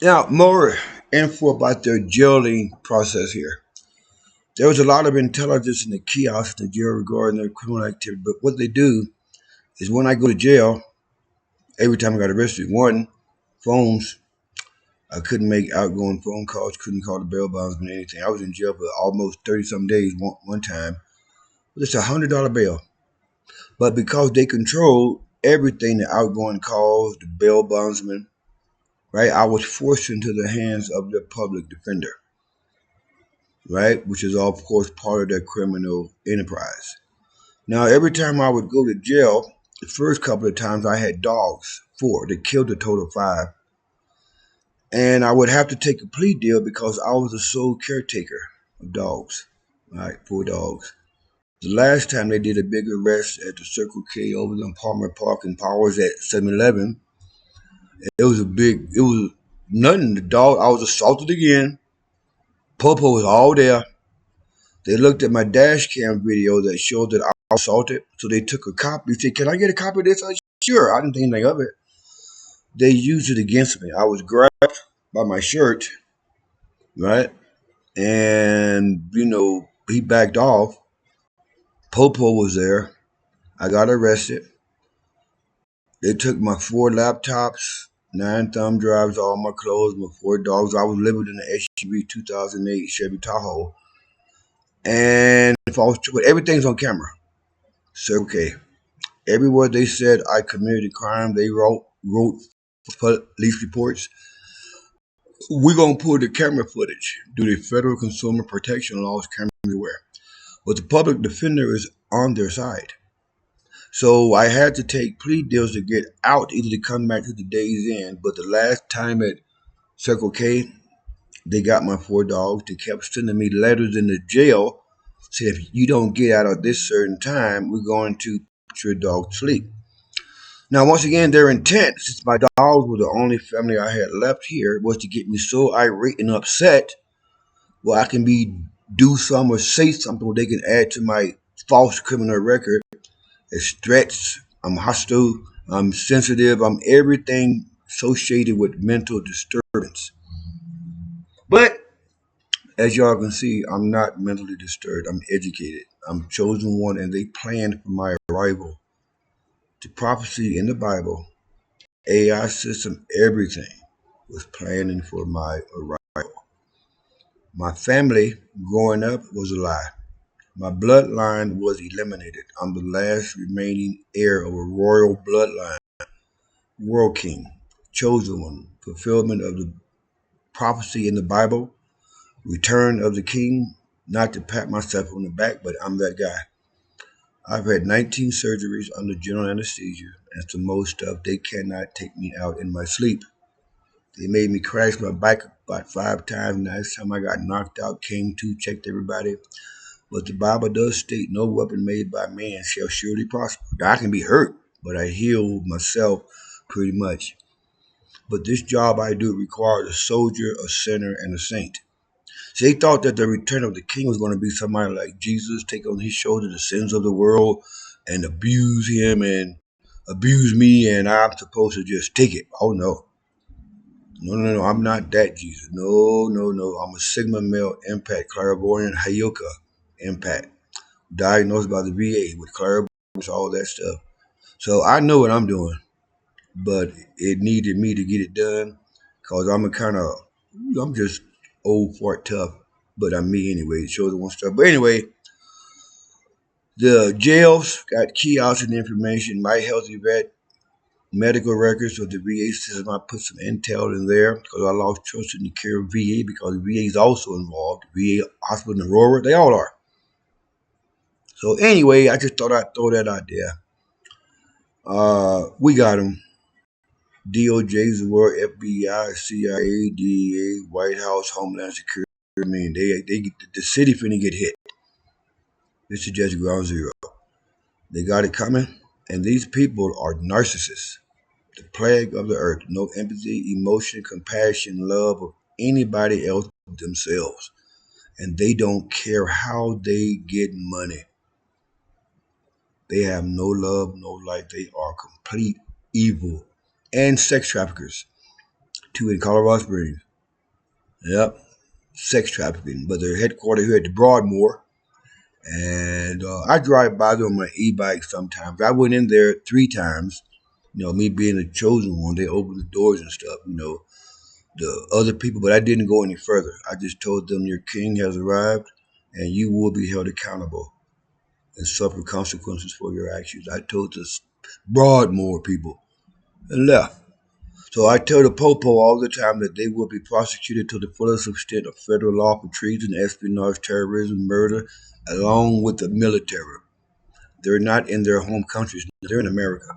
Now, more info about their jailing process here. There was a lot of intelligence in the kiosks in the jail regarding their criminal activity, but what they do is when I go to jail, every time I got arrested, one, phones, I couldn't make outgoing phone calls, couldn't call the bail bondsman, anything. I was in jail for almost 30 some days one time. It's $100 bail. But because they controlled everything, the outgoing calls, the bail bondsman, right, I was forced into the hands of the public defender, right, which is, of course, part of their criminal enterprise. Now, every time I would go to jail, the first couple of times I had dogs, four. They killed a total of five. And I would have to take a plea deal because I was the sole caretaker of dogs, right, four dogs. The last time they did a big arrest at the Circle K over in Palmer Park and Powers at 7-Eleven, it was nothing. The dog, I was assaulted again. Popo was all there. They looked at my dash cam video that showed that I was assaulted. So they took a copy. They said, "Can I get a copy of this?" I said, "Sure." I didn't think anything of it. They used it against me. I was grabbed by my shirt, right? And, he backed off. Popo was there. I got arrested. They took my four laptops, nine thumb drives, all my clothes, my four dogs. I was living in an SUV 2008 Chevy Tahoe. And if I was, but everything's on camera. So, okay. Everywhere they said I committed a crime, they wrote police reports. We're going to pull the camera footage due to federal consumer protection laws, cameras everywhere. But the public defender is on their side. So I had to take plea deals to get out, either to come back to the day's end. But the last time at Circle K, they got my four dogs. They kept sending me letters in the jail saying, if you don't get out at this certain time, we're going to put your dog to sleep. Now, once again, their intent, since my dogs were the only family I had left here, was to get me so irate and upset, well, I can do something or say something where they can add to my false criminal record as threats. I'm hostile. I'm sensitive. I'm everything associated with mental disturbance. But as y'all can see, I'm not mentally disturbed. I'm educated. I'm chosen one, and they planned for my arrival. The prophecy in the Bible, AI system, everything was planning for my arrival. My family growing up was a lie. My bloodline was eliminated. I'm the last remaining heir of a royal bloodline, world king, chosen one, fulfillment of the prophecy in the Bible, return of the king. Not to pat myself on the back, but I'm that guy. I've had 19 surgeries under general anesthesia. That's the most stuff. They cannot take me out in my sleep. They made me crash my bike about 5 times. Last time I got knocked out, came to, checked everybody. But the Bible does state, no weapon made by man shall surely prosper. I can be hurt, but I heal myself pretty much. But this job I do requires a soldier, a sinner, and a saint. See, they thought that the return of the king was going to be somebody like Jesus, take on his shoulder the sins of the world and abuse him and abuse me, and I'm supposed to just take it. Oh, no. No, no, no, I'm not that Jesus. No, no, no. I'm a Sigma male empath, clairvoyant, Hayoka empath, diagnosed by the VA with clairvoyance, all that stuff. So I know what I'm doing, but it needed me to get it done because I'm just old fart tough, but I'm me anyway. It shows one stuff. But anyway, the jails got kiosks and information, my healthy vet, medical records of the VA system. I put some intel in there because I lost trust in the care of VA because VA is also involved. VA hospital in Aurora, they all are. So anyway, I just thought I'd throw that out there. We got them. DOJ's the word, FBI, CIA, DEA, White House, Homeland Security. I mean, the city finna get hit. This is just ground zero. They got it coming, and these people are narcissists. The plague of the earth. No empathy, emotion, compassion, love of anybody else but themselves. And they don't care how they get money. They have no love, no life. They are complete evil and sex traffickers. two in Colorado Springs. Yep, sex trafficking. But they're headquartered here at the Broadmoor. And I drive by there on my e-bike sometimes. I went in there 3 times. Me being the chosen one, they opened the doors and stuff. The other people, but I didn't go any further. I just told them your king has arrived, and you will be held accountable and suffer consequences for your actions. I told the Broadmoor people and left. So I tell the Popo all the time that they will be prosecuted to the fullest extent of federal law for treason, espionage, terrorism, murder, along with the military. They're not in their home countries. They're in America.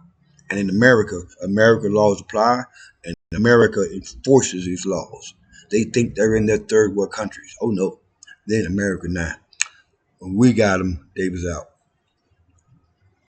And in America, American laws apply, and America enforces these laws. They think they're in their third world countries. Oh no, they're in America now. When we got them, they was out.